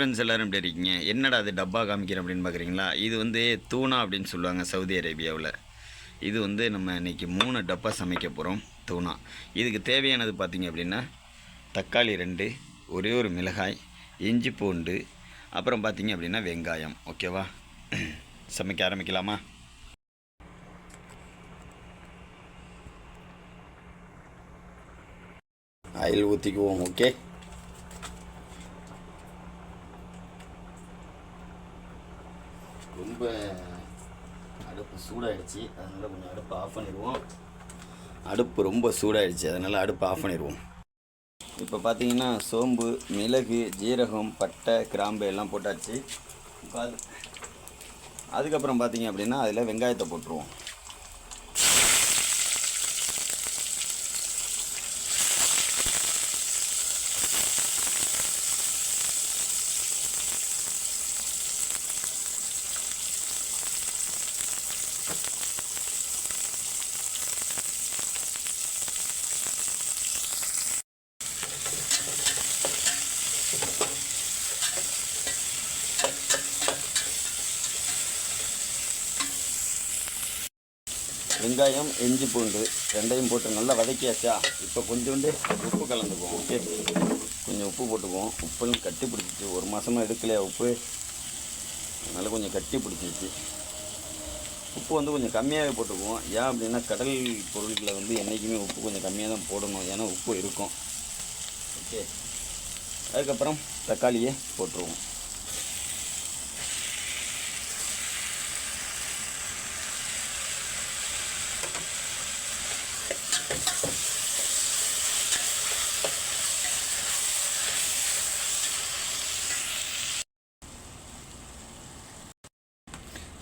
Friends எல்லோரும் எப்படி இருக்கீங்க? என்னடா அது டப்பா காமிக்கிறேன் அப்படின்னு பார்க்குறீங்களா? இது வந்து தூணா அப்படின்னு சொல்லுவாங்க சவுதி அரேபியாவில். இது வந்து நம்ம இன்றைக்கி 3 டப்பா சமைக்க போகிறோம் தூணா. இதுக்கு தேவையானது பார்த்திங்க அப்படின்னா தக்காளி 2, ஒரே ஒரு மிளகாய், இஞ்சி பூண்டு, அப்புறம் பார்த்திங்க அப்படின்னா வெங்காயம். ஓகேவா? சமைக்க ஆரம்பிக்கலாமா? ஆயில் ஊற்றிக்குவோம். ஓகே, ரொம்ப அடுப்பு சூடாகிடுச்சு, அதனால் கொஞ்சம் அடுப்பு ஆஃப் பண்ணிடுவோம். அடுப்பு ரொம்ப சூடாகிடுச்சு, அதனால் அடுப்பு ஆஃப் பண்ணிடுவோம். இப்போ பார்த்தீங்கன்னா சோம்பு, மிளகு, ஜீரகம், பட்டை, கிராம்பு எல்லாம் போட்டாச்சு. அதுக்கப்புறம் பார்த்தீங்க அப்படின்னா அதில் வெங்காயத்தை போட்டுருவோம். வெங்காயம், இஞ்சி பூண்டு ரெண்டையும் போட்டு நல்லா வதக்கியாச்சா. இப்போ கொஞ்சோண்டு உப்பு கலந்துக்குவோம். ஓகே, கொஞ்சம் உப்பு போட்டுக்குவோம். உப்புலாம் கட்டி பிடிச்சிச்சு, ஒரு மாதமாக எடுக்கலையா உப்பு, அதனால் கொஞ்சம் கட்டி பிடிச்சிச்சு. உப்பு வந்து கொஞ்சம் கம்மியாகவே போட்டுக்குவோம். ஏன் அப்படின்னா கடல் பொருட்களில் வந்து என்றைக்குமே உப்பு கொஞ்சம் கம்மியாக தான் போடணும், ஏன்னா உப்பு இருக்கும். ஓகே, அதுக்கப்புறம் தக்காளியை போட்டுருவோம்.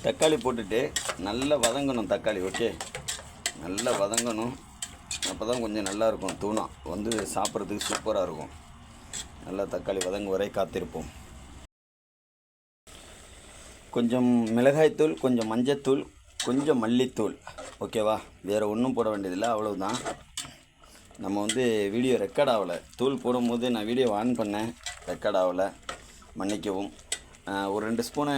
தக்காளி போட்டுட்டு நல்லா வதங்கணும். தக்காளி ஓகே, நல்லா வதங்கணும். அப்போ தான் கொஞ்சம் நல்லாயிருக்கும். தூணா வந்து சாப்பிட்றதுக்கு சூப்பராக இருக்கும். நல்லா தக்காளி வதங்க வரை காத்திருப்போம். கொஞ்சம் மிளகாய்த்தூள், கொஞ்சம் மஞ்சத்தூள், கொஞ்சம் மல்லித்தூள். ஓகேவா? வேறு ஒன்றும் போட வேண்டியதில்லை, அவ்வளவுதான். நம்ம வந்து வீடியோ ரெக்கார்ட் ஆகலை. தூள் போடும்போது நான் வீடியோ ஆன் பண்ணேன், ரெக்கார்ட் ஆகலை, மன்னிக்கவும். ஒரு 2 ஸ்பூனு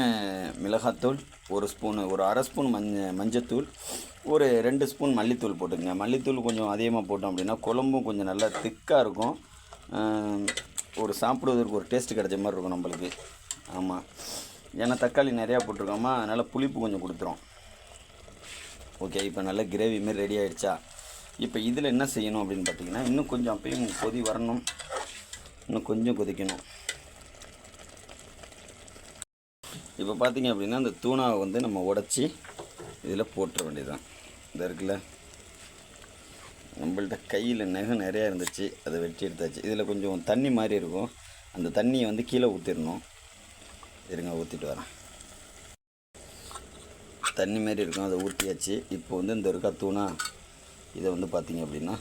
மிளகாத்தூள், ஒரு அரை ஸ்பூன் மஞ்சத்தூள், ஒரு 2 ஸ்பூன் மல்லித்தூள் போட்டுங்க. மல்லித்தூள் கொஞ்சம் அதிகமாக போட்டோம் அப்படின்னா குழம்பும் கொஞ்சம் நல்லா திக்காக இருக்கும். ஒரு சாப்பிடுவதற்கு ஒரு டேஸ்ட்டு கிடைச்ச மாதிரி இருக்கும் நம்மளுக்கு. ஆமாம், ஏன்னா தக்காளி நிறையா போட்டிருக்கோமா, அதனால் புளிப்பு கொஞ்சம் கொடுத்துரும். ஓகே, இப்போ நல்லா கிரேவி மாரி ரெடி ஆகிடுச்சா. இப்போ இதில் என்ன செய்யணும் அப்படின்னு பார்த்தீங்கன்னா, இன்னும் கொஞ்சம் அப்பயும் கொதி வரணும், இன்னும் கொஞ்சம் கொதிக்கணும். இப்போ பார்த்திங்க அப்படின்னா அந்த தூணாவை வந்து நம்ம உடச்சி இதில் போட்டுற வேண்டியதுதான். இந்த இருக்குல்ல, நம்மள்ட்ட கையில் நகம் நிறையா இருந்துச்சு, அதை வெட்டி எடுத்தாச்சு. இதில் கொஞ்சம் தண்ணி மாதிரி இருக்கும், அந்த தண்ணியை வந்து கீழே ஊற்றிடணும். இருங்க, ஊற்றிட்டு வரேன். தண்ணி மாதிரி இருக்கும், அதை ஊற்றியாச்சு. இப்போ வந்து இந்த இருக்கா தூணா, இதை வந்து பார்த்திங்க அப்படின்னா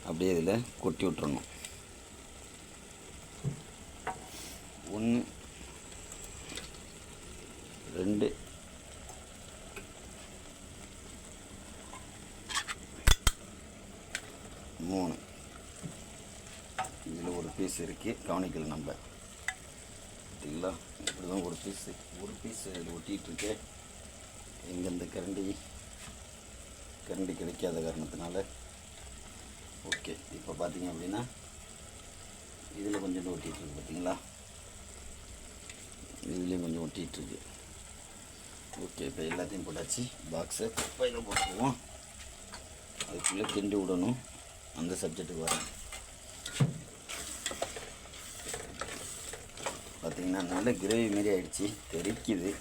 அப்படியே இதில் கொட்டி விட்டுறணும். 1 2 3. இதில் ஒரு பீஸ் இருக்குது, கவனிக்கல நம்ம. பார்த்தீங்களா, இப்படி தான் ஒரு பீஸ் இதில் ஒட்டிகிட்ருக்கு. எங்கே இந்த கரண்டி கிடைக்காத காரணத்தினால. ஓகே, இப்போ பார்த்தீங்க அப்படின்னா இதில் கொஞ்சம் ஒட்டிகிட்ருக்கு. பார்த்தீங்களா, இதுலேயும் கொஞ்சம் ஒட்டிகிட்ருக்கு. ஓகே, இப்போ எல்லாத்தையும் போட்டாச்சு. பாக்ஸை குப்பையில் போட்டுக்குவோம். அதுக்குள்ளே கிண்டி விடணும். அந்த சப்ஜெக்ட்டுக்கு வரேன். பார்த்திங்கன்னா நல்ல கிரேவி மாரி ஆகிடுச்சி, தெரிக்குது.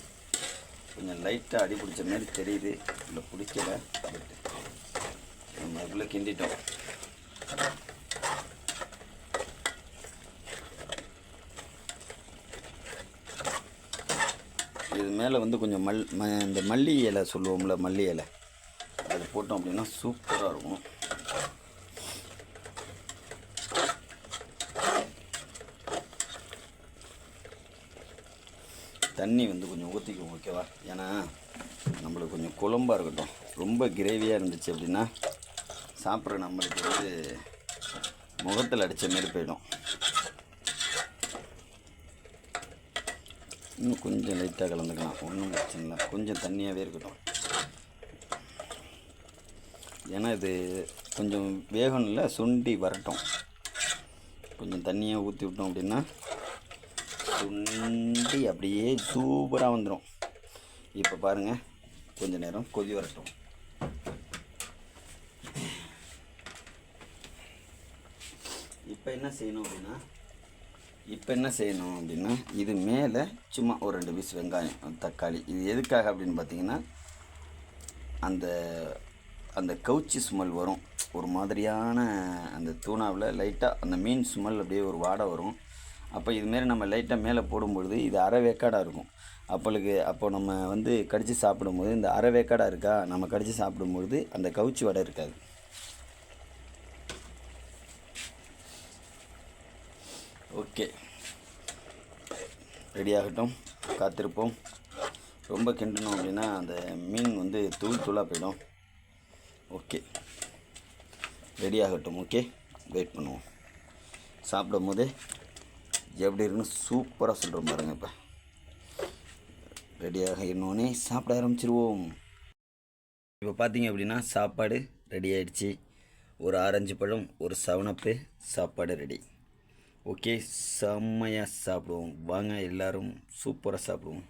கொஞ்சம் லைட்டாக அடி பிடிச்ச மாதிரி தெரியுது, இல்லை பிடிக்கலை. பட் நம்ம அதுக்குள்ளே கிண்டிட்டோம். இது மேலே வந்து கொஞ்சம் இந்த மல்லி இலை சொல்லுவோம்ல, மல்லி இலை, அது போட்டோம் அப்படின்னா சூப்பராக இருக்கும். தண்ணி வந்து கொஞ்சம் ஊற்றிக்குவோம். ஓகேவா? ஏன்னா நம்மளுக்கு கொஞ்சம் குழம்பாக இருக்கட்டும். ரொம்ப கிரேவியாக இருந்துச்சு அப்படின்னா சாப்பிட்ற நம்மளுக்கு வந்து முகத்தில் அடித்த மாரி போயிடும். இன்னும் கொஞ்சம் லைட்டாக கலந்துக்கலாம், ஒன்றும் பிரச்சனை இல்லை. கொஞ்சம் தண்ணியாகவே இருக்கட்டும், ஏன்னா இது கொஞ்சம் வேகணும்ல, சுண்டி வரட்டும். கொஞ்சம் தண்ணியாக ஊற்றி விட்டோம் அப்படின்னா சுண்டி அப்படியே சூப்பராக வந்துடும். இப்போ பாருங்கள், கொஞ்சம் நேரம் கொதி வரட்டும். இப்போ என்ன செய்யணும் அப்படின்னா இது மேலே சும்மா ஒரு 2 பீஸ் வெங்காயம், தக்காளி. இது எதுக்காக அப்படின்னு பார்த்தீங்கன்னா, அந்த அந்த கவுச்சி ஸ்மெல் வரும், ஒரு மாதிரியான அந்த தூணாவில் லைட்டாக அந்த மீன் ஸ்மெல் அப்படியே ஒரு வாடை வரும். அப்போ இதுமாரி நம்ம லைட்டாக மேலே போடும்பொழுது இது அரை வேக்காடாக இருக்கும். அப்போ நம்ம வந்து கடித்து சாப்பிடும்போது இந்த அரை வேக்காடாக இருக்கா, நம்ம கடித்து சாப்பிடும்பொழுது அந்த கவுச்சி வடை இருக்காது. ஓகே, ரெடி ஆகட்டும், காத்திருப்போம். ரொம்ப கிண்டணும் அப்படின்னா அந்த மீன் வந்து தூளாக போயிடும். ஓகே, ரெடி ஆகட்டும். ஓகே, வெயிட் பண்ணுவோம். சாப்பிடும் போது எப்படி இருக்குன்னு சூப்பராக சொல்கிறோம் பாருங்கள். இப்போ ரெடியாக இன்னொன்னே சாப்பிட ஆரம்பிச்சிருவோம். இப்போ பார்த்தீங்க அப்படின்னா சாப்பாடு ரெடி ஆகிடுச்சு. ஒரு ஆரஞ்சு பழம், ஒரு 7 அப்பு, சாப்பாடு ரெடி. ஓகே, செம்மையாக சாப்பிடுவோம் வாங்க, எல்லோரும் சூப்பராக சாப்பிடுவோம்.